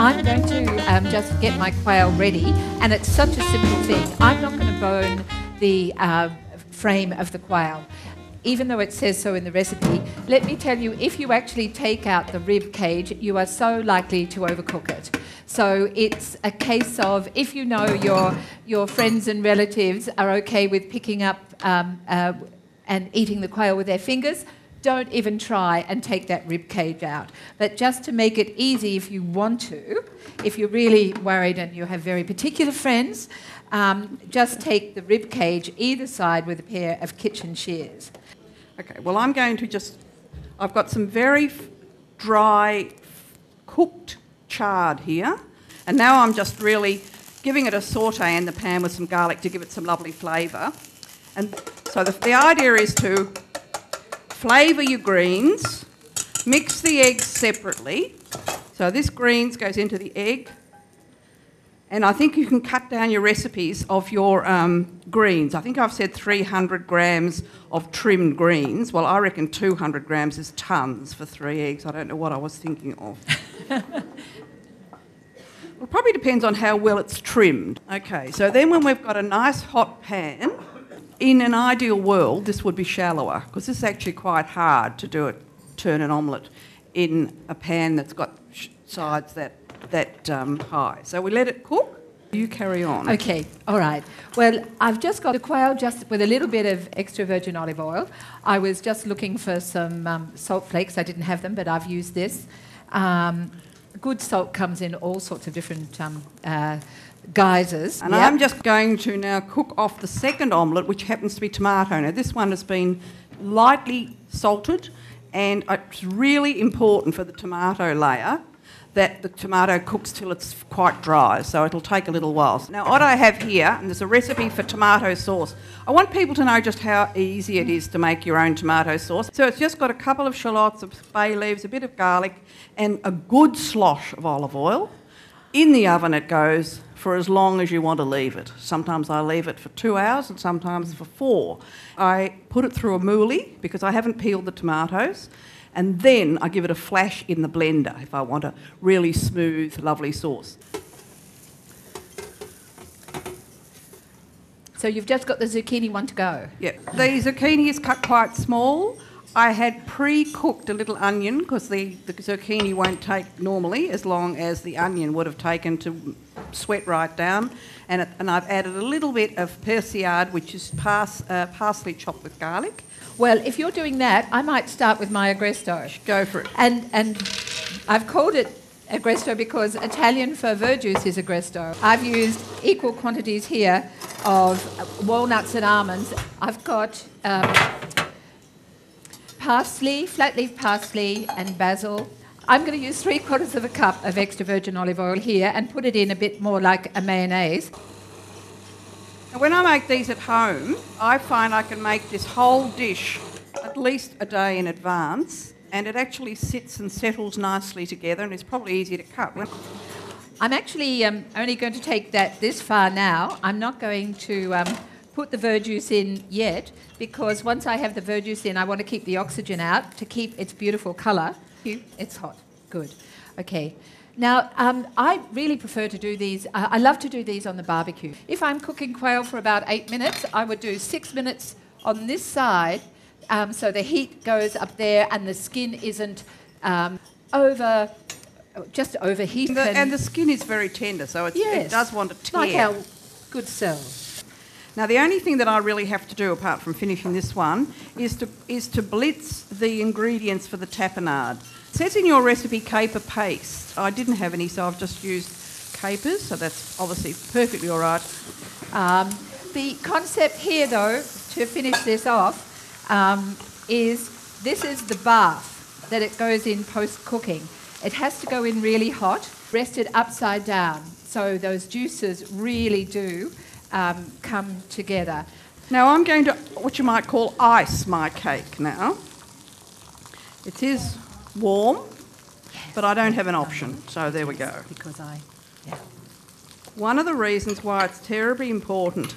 I'm going to just get my quail ready, and it's such a simple thing. I'm not going to bone the frame of the quail, even though it says so in the recipe. Let me tell you, if you actually take out the rib cage, you are so likely to overcook it. So it's a case of, if you know your friends and relatives are okay with picking up and eating the quail with their fingers, don't even try and take that rib cage out. But just to make it easy if you want to, if you're really worried and you have very particular friends, just take the rib cage either side with a pair of kitchen shears. Okay, well, I'm going to I've got some very dry cooked chard here, and now I'm just really giving it a sauté in the pan with some garlic to give it some lovely flavour. And so the idea is to flavour your greens, mix the eggs separately. So this greens goes into the egg, and I think you can cut down your recipes of your greens. I think I've said 300 grams of trimmed greens. Well, I reckon 200 grams is tons for 3 eggs. I don't know what I was thinking of. Well, it probably depends on how well it's trimmed. Okay, so then when we've got a nice hot pan, in an ideal world, this would be shallower, because this is actually quite hard to turn an omelette in a pan that's got sides that high. So we let it cook. You carry on. Okay, all right. Well, I've just got the quail just with a little bit of extra virgin olive oil. I was just looking for some salt flakes. I didn't have them, but I've used this. Good salt comes in all sorts of different guises. And I'm just going to now cook off the second omelette, which happens to be tomato. Now, this one has been lightly salted, and it's really important for the tomato layer that the tomato cooks till it's quite dry, so it'll take a little while. Now, what I have here, and there's a recipe for tomato sauce. I want people to know just how easy it is to make your own tomato sauce. So it's just got a couple of shallots, of bay leaves, a bit of garlic, and a good slosh of olive oil. In the oven it goes for as long as you want to leave it. Sometimes I leave it for 2 hours and sometimes for 4. I put it through a moulie because I haven't peeled the tomatoes, and then I give it a flash in the blender if I want a really smooth, lovely sauce. So you've just got the zucchini one to go? Yeah. The zucchini is cut quite small. I had pre-cooked a little onion because the zucchini won't take normally as long as the onion would have taken to sweat right down. And I've added a little bit of persillade, which is parsley chopped with garlic. Well, if you're doing that, I might start with my Agresto. Go for it. And I've called it Agresto because Italian for verjuice is Agresto. I've used equal quantities here of walnuts and almonds. I've got parsley, flat leaf parsley and basil. I'm going to use 3/4 cup of extra virgin olive oil here and put it in a bit more like a mayonnaise. When I make these at home, I find I can make this whole dish at least a day in advance, and it actually sits and settles nicely together, and it's probably easy to cut. I'm actually only going to take that this far now. I'm not going to put the verjuice in yet, because once I have the verjuice in, I want to keep the oxygen out to keep its beautiful colour. It's hot. Good. Okay. Now, I really prefer to do these. I love to do these on the barbecue. If I'm cooking quail for about 8 minutes, I would do 6 minutes on this side, so the heat goes up there and the skin isn't overheated. And the skin is very tender, so it does want to tear. Like our good cells. Now, the only thing that I really have to do, apart from finishing this one, is to blitz the ingredients for the tapenade. It says in your recipe caper paste. I didn't have any, so I've just used capers, so that's obviously perfectly all right. The concept here, though, to finish this off, is this is the bath that it goes in post-cooking. It has to go in really hot, rested upside down, so those juices really do come together. Now I'm going to, what you might call, ice my cake now. It is warm, but I don't have an option, so there we go. One of the reasons why it's terribly important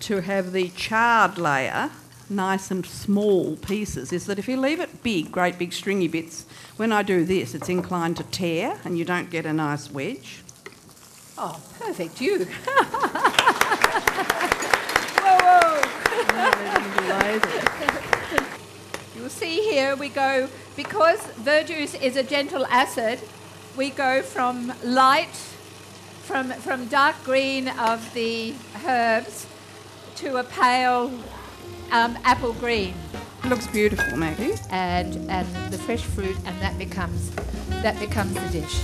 to have the charred layer nice and small pieces is that if you leave it big, great big stringy bits, when I do this, it's inclined to tear and you don't get a nice wedge. Oh, perfect, you. Whoa. You'll see here we go, because verjuice is a gentle acid, we go from light, from dark green of the herbs to a pale apple green. It looks beautiful, Maggie. And the fresh fruit, and that becomes the dish.